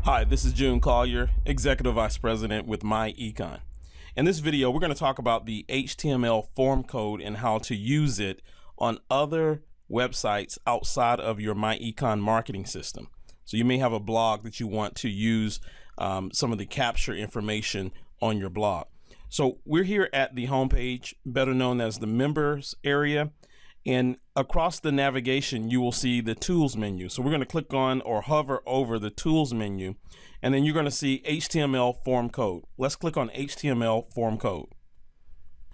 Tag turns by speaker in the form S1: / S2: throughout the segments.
S1: Hi, this is June Collier, Executive Vice President with MyEcon. In this video, we're going to talk about the HTML form code and how to use it on other websites outside of your MyEcon marketing system. So you may have a blog that you want to use some of the capture information on your blog. So we're here at the homepage, better known as the members area. And across the navigation, you will see the tools menu. So we're going to click on or hover over the tools menu, and then you're going to see HTML form code. Let's click on HTML form code.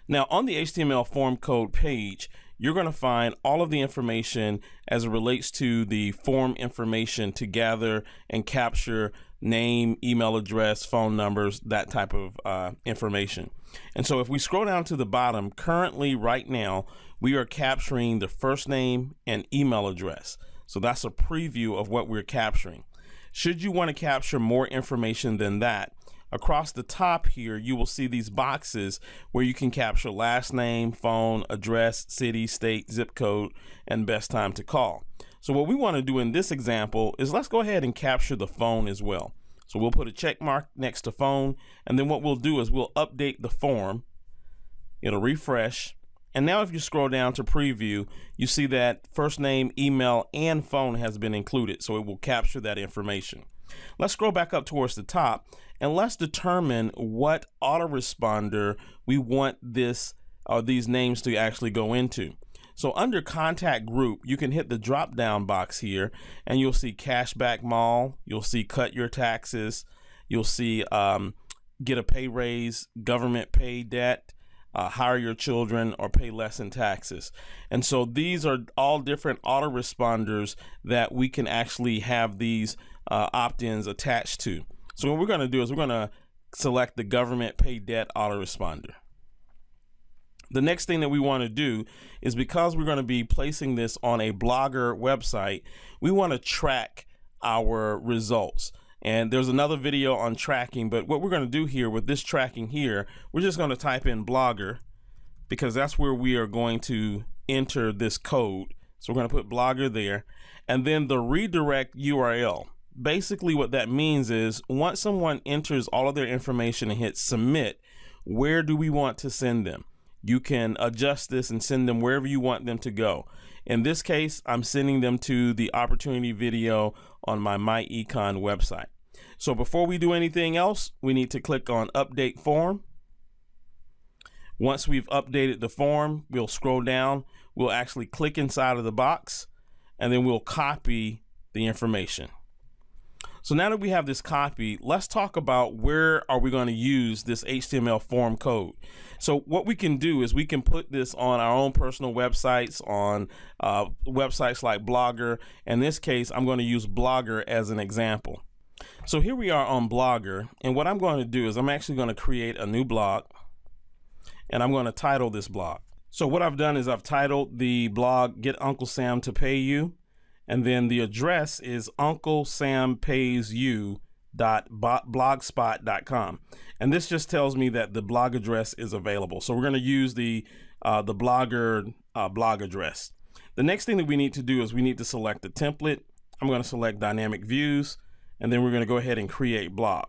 S1: Now on the HTML form code page, you're going to find all of the information as it relates to the form information to gather and capture name, email address, phone numbers, that type of information. And so if we scroll down to the bottom, currently right now, we are capturing the first name and email address. So that's a preview of what we're capturing. Should you want to capture more information than that, across the top here, you will see these boxes where you can capture last name, phone, address, city, state, zip code, and best time to call. So what we want to do in this example is let's go ahead and capture the phone as well. So we'll put a check mark next to phone, and then what we'll do is we'll update the form. It'll refresh. And now if you scroll down to preview, you see that first name, email, and phone has been included. So it will capture that information. Let's scroll back up towards the top and let's determine what autoresponder we want these names to actually go into. So under contact group, you can hit the drop down box here and you'll see cashback mall, you'll see cut your taxes, you'll see get a pay raise, government pay debt, hire your children, or pay less in taxes. And so these are all different autoresponders that we can actually have these opt-ins attached to. So what we're going to do is we're going to select the government pay debt autoresponder. The next thing that we want to do is, because we're going to be placing this on a Blogger website, we want to track our results. And there's another video on tracking, but what we're going to do here with this tracking here, we're just going to type in Blogger because that's where we are going to enter this code. So we're going to put Blogger there, and then the redirect URL. Basically what that means is once someone enters all of their information and hits submit, where do we want to send them? You can adjust this and send them wherever you want them to go. In this case, I'm sending them to the opportunity video on my MyEcon website. So before we do anything else, we need to click on update form. Once we've updated the form, we'll scroll down, we'll actually click inside of the box, and then we'll copy the information. So now that we have this copy, let's talk about where are we going to use this HTML form code. So what we can do is we can put this on our own personal websites, on websites like Blogger. In this case, I'm going to use Blogger as an example. So here we are on Blogger, and what I'm going to do is I'm actually going to create a new blog, and I'm going to title this blog. So what I've done is I've titled the blog Get Uncle Sam to Pay You. And then the address is unclesampaysyou.blogspot.com. And this just tells me that the blog address is available. So we're going to use the Blogger blog address. The next thing that we need to do is we need to select the template. I'm going to select dynamic views, and then we're going to go ahead and create blog.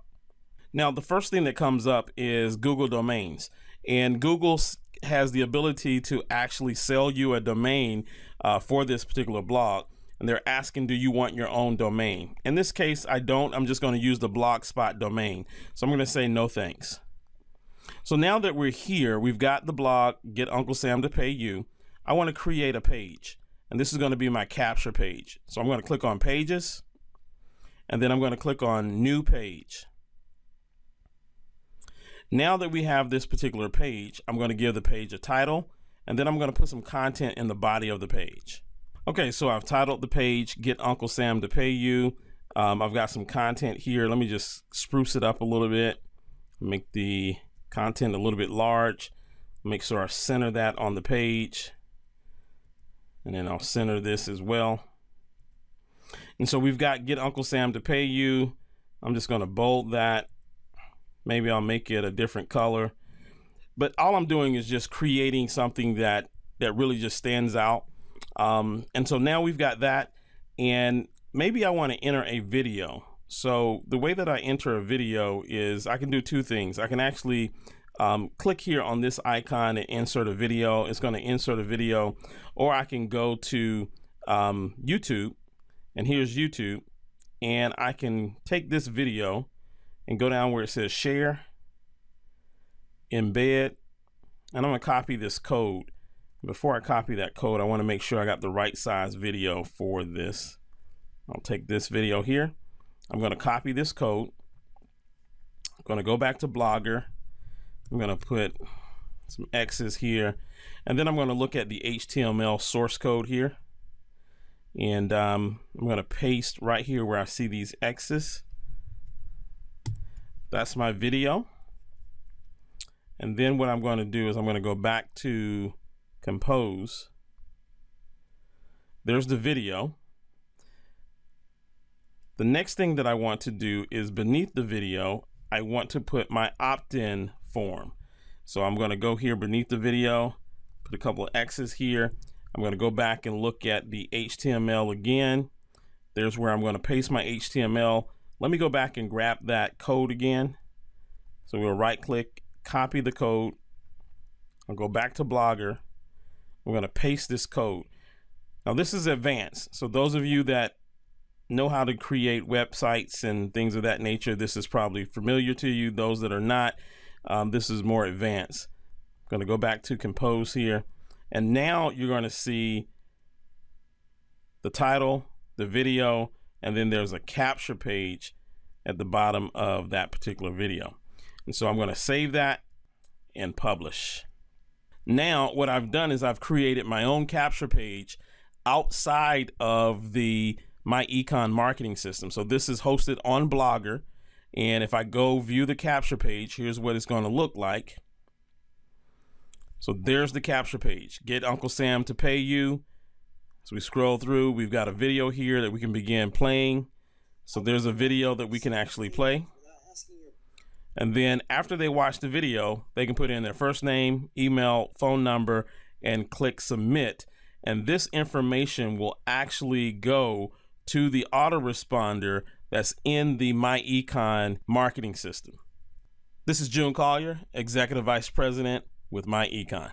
S1: Now, the first thing that comes up is Google domains, and Google has the ability to actually sell you a domain for this particular blog. And they're asking, do you want your own domain? In this case, I don't. I'm just going to use the Blogspot domain. So I'm going to say no thanks. So now that we're here, we've got the blog, Get Uncle Sam to Pay You. I want to create a page. And this is going to be my capture page. So I'm going to click on Pages. And then I'm going to click on New Page. Now that we have this particular page, I'm going to give the page a title. And then I'm going to put some content in the body of the page. Okay, so I've titled the page, Get Uncle Sam to Pay You. I've got some content here. Let me just spruce it up a little bit, make the content a little bit large, make sure I center that on the page, and then I'll center this as well. And so we've got Get Uncle Sam to Pay You. I'm just going to bold that. Maybe I'll make it a different color. But all I'm doing is just creating something that really just stands out. And so now we've got that, and maybe I want to enter a video. So the way that I enter a video is I can do two things. I can actually click here on this icon and insert a video. It's going to insert a video, or I can go to YouTube, and here's YouTube, and I can take this video and go down where it says share, embed, and I'm going to copy this code. Before I copy that code, I want to make sure I got the right size video for this. I'll take this video here. I'm going to copy this code. I'm going to go back to Blogger. I'm going to put some X's here, and then I'm going to look at the HTML source code here, and I'm going to paste right here where I see these X's. That's my video. And then what I'm going to do is I'm going to go back to Compose. There's the video. The next thing that I want to do is beneath the video, I want to put my opt-in form. So I'm going to go here beneath the video, put a couple of X's here. I'm going to go back and look at the HTML again. There's where I'm going to paste my HTML. Let me go back and grab that code again. So we'll right click, copy the code. I'll go back to Blogger. We're going to paste this code. Now this is advanced. So those of you that know how to create websites and things of that nature, this is probably familiar to you. Those that are not, this is more advanced. I'm going to go back to Compose here. And now you're going to see the title, the video, and then there's a capture page at the bottom of that particular video. And so I'm going to save that and publish. Now what I've done is I've created my own capture page outside of the My Econ marketing system. So this is hosted on Blogger, and if I go view the capture page, here's what it's going to look like. So there's the capture page. Get Uncle Sam to pay you. So we scroll through, we've got a video here that we can begin playing. So there's a video that we can actually play. And then after they watch the video, they can put in their first name, email, phone number, and click submit. And this information will actually go to the autoresponder that's in the My Econ marketing system. This is June Collier, Executive Vice President with My Econ.